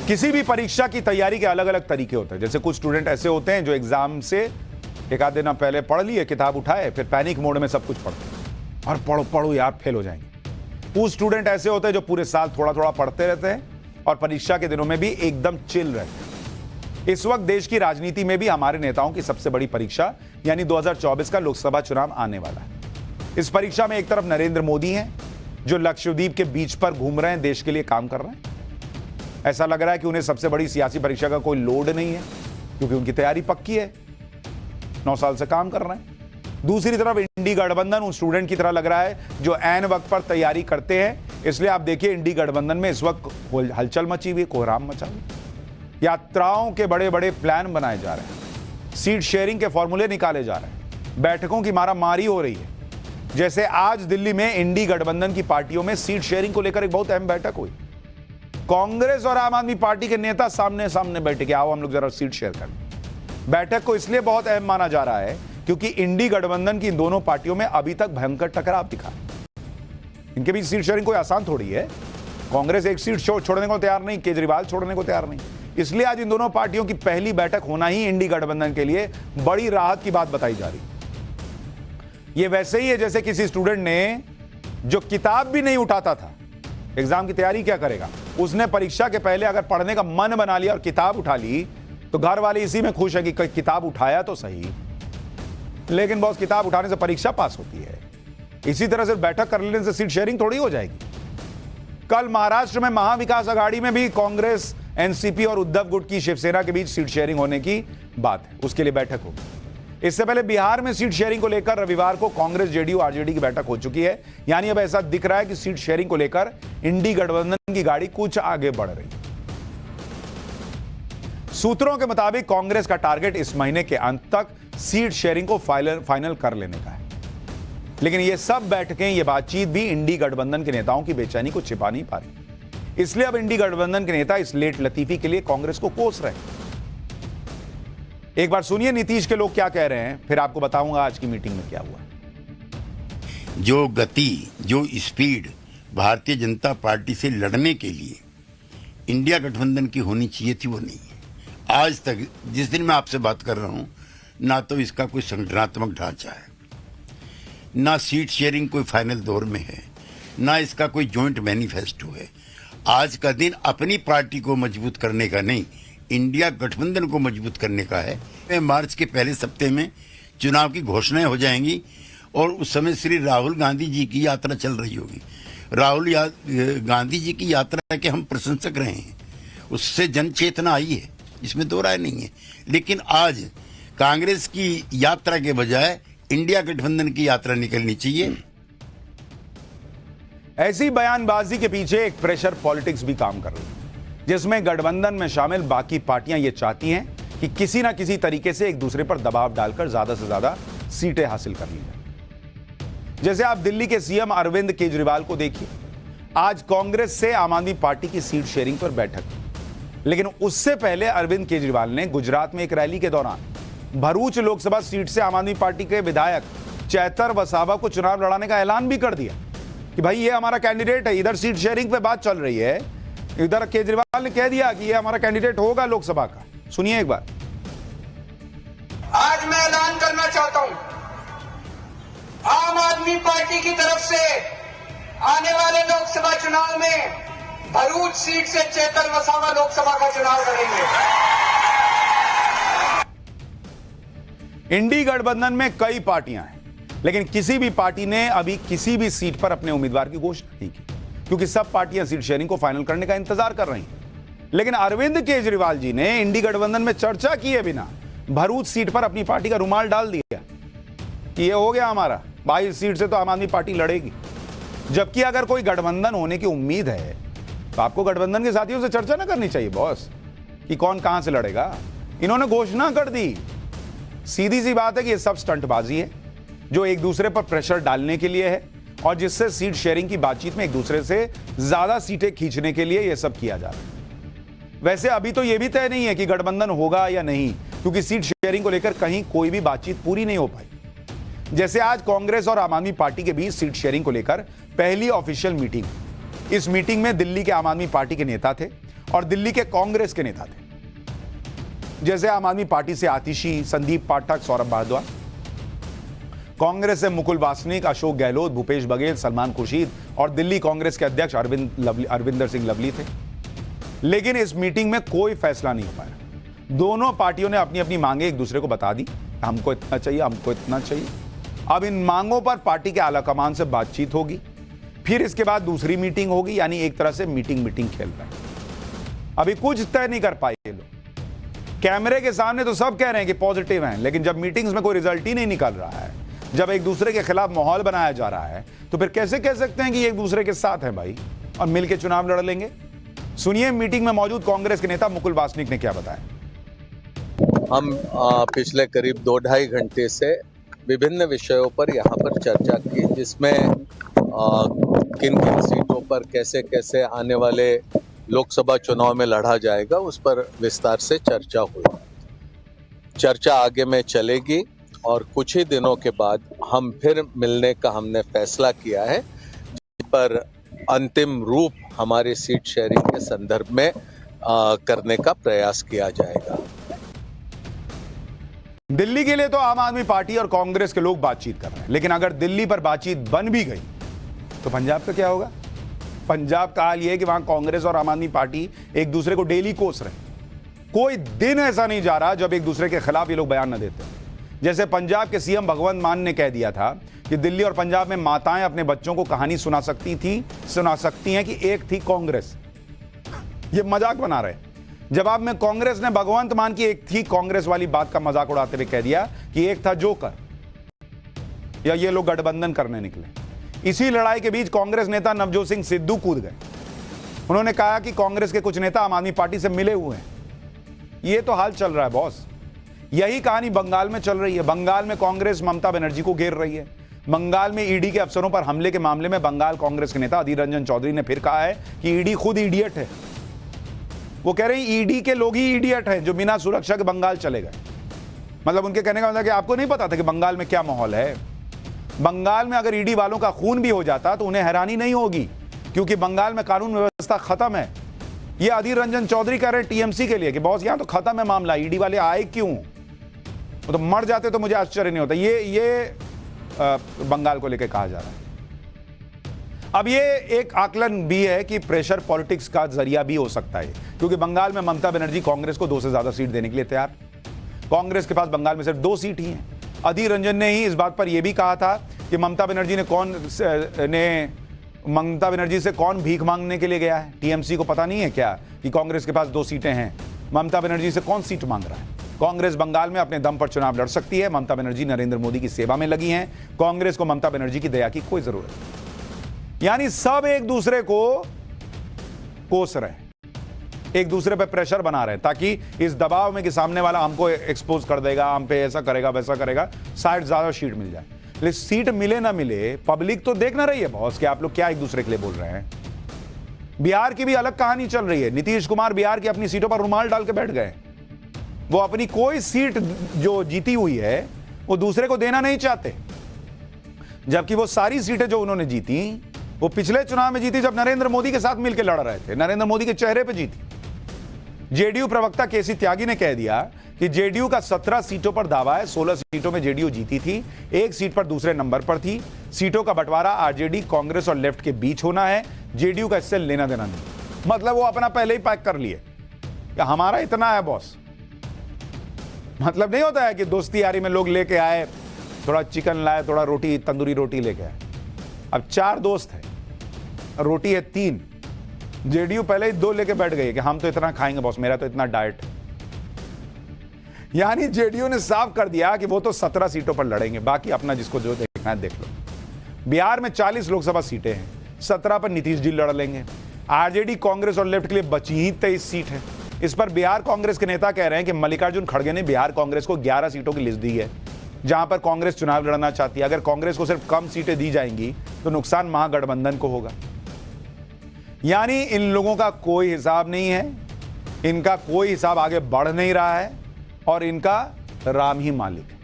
किसी भी परीक्षा की तैयारी के अलग अलग तरीके होते हैं। जैसे कुछ स्टूडेंट ऐसे होते हैं जो एग्जाम से एक आध दिन पहले पढ़ लिए, किताब उठाए, फिर पैनिक मोड में सब कुछ पढ़ते हैं और पढ़ो पढ़ो यार फेल हो जाएंगे। कुछ स्टूडेंट ऐसे होते हैं जो पूरे साल थोड़ा थोड़ा पढ़ते रहते हैं और परीक्षा के दिनों में भी एकदम चिल रहते हैं। इस वक्त देश की राजनीति में भी हमारे नेताओं की सबसे बड़ी परीक्षा यानी 2024 का लोकसभा चुनाव आने वाला है। इस परीक्षा में एक तरफ नरेंद्र मोदी हैं जो लक्षद्वीप के बीच पर घूम रहे हैं, देश के लिए काम कर रहे हैं। ऐसा लग रहा है कि उन्हें सबसे बड़ी सियासी परीक्षा का कोई लोड नहीं है क्योंकि उनकी तैयारी पक्की है, 9 साल से काम कर रहे हैं। दूसरी तरफ इंडी गठबंधन उन स्टूडेंट की तरह लग रहा है जो ऐन वक्त पर तैयारी करते हैं। इसलिए आप देखिए इंडी गठबंधन में इस वक्त हलचल मची हुई, कोहराम मचा हुआ। यात्राओं के बड़े बड़े प्लान बनाए जा रहे हैं, सीट शेयरिंग के फॉर्मूले निकाले जा रहे हैं, बैठकों की मारामारी हो रही है। जैसे आज दिल्ली में इंडी गठबंधन की पार्टियों में सीट शेयरिंग को लेकर एक बहुत अहम बैठक हुई। कांग्रेस और आम आदमी पार्टी के नेता सामने सामने बैठे कि आओ हम लोग जरा सीट शेयर करें। बैठक को इसलिए बहुत अहम माना जा रहा है क्योंकि इंडी गठबंधन की दोनों पार्टियों में अभी तक भयंकर टकराव दिखा। इनके बीच सीट शेयरिंग कोई आसान थोड़ी है। कांग्रेस एक सीट छोड़ने को तैयार नहीं, केजरीवाल छोड़ने को तैयार नहीं। इसलिए आज इन दोनों पार्टियों की पहली बैठक होना ही इंडी गठबंधन के लिए बड़ी राहत की बात बताई जा रही। यह वैसे ही है जैसे किसी स्टूडेंट ने जो किताब भी नहीं उठाता था, एग्जाम की तैयारी क्या करेगा, उसने परीक्षा के पहले अगर पढ़ने का मन बना लिया और किताब उठा ली तो घर वाले इसी में खुश है कि किताब उठाया तो सही, लेकिन बॉस किताब उठाने से परीक्षा पास होती है। इसी तरह से बैठक कर लेने से सीट शेयरिंग थोड़ी हो जाएगी। कल महाराष्ट्र में महाविकास आघाड़ी में भी कांग्रेस, एनसीपी और उद्धव गुट की शिवसेना के बीच सीट शेयरिंग होने की बात है, उसके लिए बैठक होगी। इससे पहले बिहार में सीट शेयरिंग को लेकर रविवार को कांग्रेस, जेडीयू, आरजेडी की बैठक हो चुकी है। यानी अब ऐसा दिख रहा है कि सीट शेयरिंग को लेकर इंडी गठबंधन की गाड़ी कुछ आगे बढ़ रही है। सूत्रों के मुताबिक कांग्रेस का टारगेट इस महीने के अंत तक सीट शेयरिंग को फाइनल कर लेने का है। लेकिन ये सब बैठकें, ये बातचीत भी इंडी गठबंधन के नेताओं की बेचैनी को छिपा नहीं पा रही। इसलिए अब इंडी गठबंधन के नेता इस लेट लतीफी के लिए कांग्रेस को कोस रहे हैं। एक बार सुनिए नीतीश के लोग क्या कह रहे हैं, फिर आपको बताऊंगा आज की मीटिंग में क्या हुआ। जो गति, जो स्पीड भारतीय जनता पार्टी से लड़ने के लिए इंडिया गठबंधन की होनी चाहिए थी, वो नहीं है। आज तक जिस दिन मैं आपसे बात कर रहा हूं, ना तो इसका कोई संगठनात्मक ढांचा है, ना सीट शेयरिंग कोई फाइनल दौर में है, ना इसका कोई जॉइंट मैनिफेस्टो है। आज का दिन अपनी पार्टी को मजबूत करने का नहीं, इंडिया गठबंधन को मजबूत करने का है। मार्च के पहले सप्ताह में चुनाव की घोषणाएं हो जाएंगी और उस समय श्री राहुल गांधी जी की यात्रा चल रही होगी। राहुल गांधी जी की यात्रा के हम प्रशंसक रहे हैं, उससे जन चेतना आई है, इसमें दो राय नहीं है। लेकिन आज कांग्रेस की यात्रा के बजाय इंडिया गठबंधन की यात्रा निकलनी चाहिए। ऐसी बयानबाजी के पीछे एक प्रेशर पॉलिटिक्स भी काम कर रही है, जिसमें गठबंधन में शामिल बाकी पार्टियां ये चाहती हैं कि किसी ना किसी तरीके से एक दूसरे पर दबाव डालकर ज्यादा से ज्यादा सीटें हासिल कर ली जाए। जैसे आप दिल्ली के सीएम अरविंद केजरीवाल को देखिए, आज कांग्रेस से आम आदमी पार्टी की सीट शेयरिंग पर बैठक, लेकिन उससे पहले अरविंद केजरीवाल ने गुजरात में एक रैली के दौरान भरूच लोकसभा सीट से आम आदमी पार्टी के विधायक चैतर वसावा को चुनाव लड़ाने का ऐलान भी कर दिया कि भाई ये हमारा कैंडिडेट है। इधर सीट शेयरिंग पे बात चल रही है, इधर केजरीवाल ने कह दिया कि ये हमारा कैंडिडेट होगा लोकसभा का। सुनिए एक बार। आज मैं ऐलान करना चाहता हूं, आम आदमी पार्टी की तरफ से आने वाले लोकसभा चुनाव में भरूच सीट से चेतन वसावा लोकसभा का चुनाव लड़ेंगे। इंडी गठबंधन में कई पार्टियां हैं, लेकिन किसी भी पार्टी ने अभी किसी भी सीट पर अपने उम्मीदवार की घोषणा नहीं की क्योंकि सब पार्टियां सीट शेयरिंग को फाइनल करने का इंतजार कर रही हैं। लेकिन अरविंद केजरीवाल जी ने इंडी गठबंधन में चर्चा किए बिना भरूच सीट पर अपनी पार्टी का रुमाल डाल दिया कि ये हो गया हमारा, 22 सीट से तो आम आदमी पार्टी लड़ेगी। जबकि अगर कोई गठबंधन होने की उम्मीद है तो आपको गठबंधन के साथियों से चर्चा ना करनी चाहिए बॉस कि कौन कहां से लड़ेगा। इन्होंने घोषणा कर दी। सीधी सी बात है कि ये सब स्टंटबाजी है जो एक दूसरे पर प्रेशर डालने के लिए है और जिससे सीट शेयरिंग की बातचीत में एक दूसरे से ज्यादा सीटें खींचने के लिए यह सब किया जा रहा है। वैसे अभी तो यह भी तय नहीं है कि गठबंधन होगा या नहीं, क्योंकि सीट शेयरिंग को लेकर कहीं कोई भी बातचीत पूरी नहीं हो पाई। जैसे आज कांग्रेस और आम आदमी पार्टी के बीच सीट शेयरिंग को लेकर पहली ऑफिशियल मीटिंग। इस मीटिंग में दिल्ली के आम आदमी पार्टी के नेता थे और दिल्ली के कांग्रेस के नेता थे, जैसे आम आदमी पार्टी से आतिशी, संदीप पाठक, सौरभ भारद्वाज, कांग्रेस से मुकुल वासनिक, अशोक गहलोत, भूपेश बघेल, सलमान खुर्शीद और दिल्ली कांग्रेस के अध्यक्ष अरविंदर सिंह लवली थे। लेकिन इस मीटिंग में कोई फैसला नहीं हो पाया। दोनों पार्टियों ने अपनी अपनी मांगे एक दूसरे को बता दी, हमको इतना चाहिए, हमको इतना चाहिए। अब इन मांगों पर पार्टी के आला कमान से बातचीत होगी, फिर इसके बाद दूसरी मीटिंग होगी, यानी एक तरह से मीटिंग खेल रहा है। अभी कुछ तय नहीं कर पाए ये लोग। कैमरे के सामने तो सब कह रहे हैं कि पॉजिटिव हैं, लेकिन जब मीटिंग्स में कोई रिजल्ट ही नहीं निकल रहा है, जब एक दूसरे के खिलाफ माहौल बनाया जा रहा है, तो फिर कैसे कह सकते हैं कि एक दूसरे के साथ हैं भाई और मिलकर चुनाव लड़ लेंगे। सुनिए मीटिंग में मौजूद कांग्रेस के नेता मुकुल वासनिक ने क्या बताया। हम पिछले करीब 2-2.5 घंटे से विभिन्न विषयों पर यहाँ पर चर्चा की, जिसमें किन किन सीटों पर कैसे कैसे आने वाले लोकसभा चुनाव में लड़ा जाएगा, उस पर विस्तार से चर्चा हुई। चर्चा आगे में चलेगी और कुछ ही दिनों के बाद हम फिर मिलने का हमने फैसला किया है, जिस पर अंतिम रूप हमारे सीट शेयरिंग के संदर्भ में करने का प्रयास किया जाएगा। दिल्ली के लिए तो आम आदमी पार्टी और कांग्रेस के लोग बातचीत कर रहे हैं, लेकिन अगर दिल्ली पर बातचीत बन भी गई तो पंजाब का क्या होगा। पंजाब का हाल यह है कि वहां कांग्रेस और आम आदमी पार्टी एक दूसरे को डेली कोस रहे। कोई दिन ऐसा नहीं जा रहा जब एक दूसरे के खिलाफ ये लोग बयान न देते। जैसे पंजाब के सीएम भगवंत मान ने कह दिया था कि दिल्ली और पंजाब में माताएं अपने बच्चों को कहानी सुना सकती हैं कि एक थी कांग्रेस। ये मजाक बना रहे। जवाब में कांग्रेस ने भगवंत मान की एक थी कांग्रेस वाली बात का मजाक उड़ाते हुए कह दिया कि एक था जोकर, या ये लोग गठबंधन करने निकले। इसी लड़ाई के बीच कांग्रेस नेता नवजोत सिंह सिद्धू कूद गए। उन्होंने कहा कि कांग्रेस के कुछ नेता आम आदमी पार्टी से मिले हुए हैं। ये तो हाल चल रहा है बॉस। यही कहानी बंगाल में चल रही है। बंगाल में कांग्रेस ममता बनर्जी को घेर रही है। बंगाल में ईडी के अफसरों पर हमले के मामले में बंगाल कांग्रेस के नेता अधीर रंजन चौधरी ने फिर कहा है कि ईडी खुद इडियट है। वो कह रहे हैं ईडी के लोग ही इडियट हैं जो बिना सुरक्षा के बंगाल चले गए। मतलब उनके कहने का मतलब कि आपको नहीं पता था कि बंगाल में क्या माहौल है। बंगाल में अगर ईडी वालों का खून भी हो जाता तो उन्हें हैरानी नहीं होगी, क्योंकि बंगाल में कानून व्यवस्था खत्म है। ये अधीर रंजन चौधरी कह रहे हैं टीएमसी के लिए कि बॉस यहां तो खत्म है मामला, ईडी वाले आए क्यों, वो तो मर जाते तो मुझे आश्चर्य नहीं होता। ये बंगाल को लेकर कहा जा रहा है। अब ये एक आकलन भी है कि प्रेशर पॉलिटिक्स का जरिया भी हो सकता है, क्योंकि बंगाल में ममता बनर्जी कांग्रेस को 2 से ज्यादा सीट देने के लिए तैयार। कांग्रेस के पास बंगाल में सिर्फ 2 सीट ही हैं। अधीर रंजन ने ही इस बात पर यह भी कहा था कि ममता बनर्जी से कौन भीख मांगने के लिए गया है। टीएमसी को पता नहीं है क्या कि कांग्रेस के पास 2 सीटें हैं, ममता बनर्जी से कौन सीट मांग रहा है। कांग्रेस बंगाल में अपने दम पर चुनाव लड़ सकती है। ममता बनर्जी नरेंद्र मोदी की सेवा में लगी हैं। कांग्रेस को ममता बनर्जी की दया की कोई जरूरत नहीं। यानी सब एक दूसरे को कोस रहे हैं, एक दूसरे पे प्रेशर बना रहे हैं, ताकि इस दबाव में कि सामने वाला हमको एक्सपोज कर देगा, हम पे ऐसा करेगा वैसा करेगा, शायद ज्यादा सीट मिल जाए। लेकिन सीट मिले ना मिले, पब्लिक तो देख ना रही है बॉस कि आप लोग क्या एक दूसरे के लिए बोल रहे हैं। बिहार की भी अलग कहानी चल रही है। नीतीश कुमार बिहार की अपनी सीटों पर रुमाल डाल के बैठ गए। वो अपनी कोई सीट जो जीती हुई है वो दूसरे को देना नहीं चाहते, जबकि वो सारी सीटें जो उन्होंने जीती वो पिछले चुनाव में जीती जब नरेंद्र मोदी के साथ मिलकर लड़ रहे थे, नरेंद्र मोदी के चेहरे पे जीती। जेडीयू प्रवक्ता केसी त्यागी ने कह दिया कि जेडीयू का 17 सीटों पर दावा है, 16 सीटों में जेडीयू जीती थी, 1 सीट पर दूसरे नंबर पर थी। सीटों का बंटवारा आरजेडी, कांग्रेस और लेफ्ट के बीच होना है। जेडीयू का इससे लेना देना नहीं। मतलब वो अपना पहले ही पैक कर लिए कि हमारा इतना है बॉस। मतलब नहीं होता है कि दोस्ती यारी में लोग लेके आए, थोड़ा चिकन लाए, थोड़ा रोटी, तंदूरी रोटी लेके आए। अब 4 दोस्त हैं, रोटी है 3। जेडीयू पहले ही 2 लेके बैठ गई कि हम तो इतना खाएंगे बॉस, मेरा तो इतना डाइट। यानी जेडीयू ने साफ कर दिया कि वो तो 17 सीटों पर लड़ेंगे, बाकी अपना जिसको जो देखना है देख लो। बिहार में 40 लोकसभा सीटें हैं, 17 पर नीतीश जी लड़ लेंगे। आरजेडी, कांग्रेस और लेफ्ट के लिए बची ही 23 सीट है। इस पर बिहार कांग्रेस के नेता कह रहे हैं कि मल्लिकार्जुन खड़गे ने बिहार कांग्रेस को 11 सीटों की लिस्ट दी है, जहां पर कांग्रेस चुनाव लड़ना चाहती है। अगर कांग्रेस को सिर्फ कम सीटें दी जाएंगी तो नुकसान महागठबंधन को होगा। यानी इन लोगों का कोई हिसाब नहीं है, इनका कोई हिसाब आगे बढ़ नहीं रहा है और इनका राम ही मालिक है।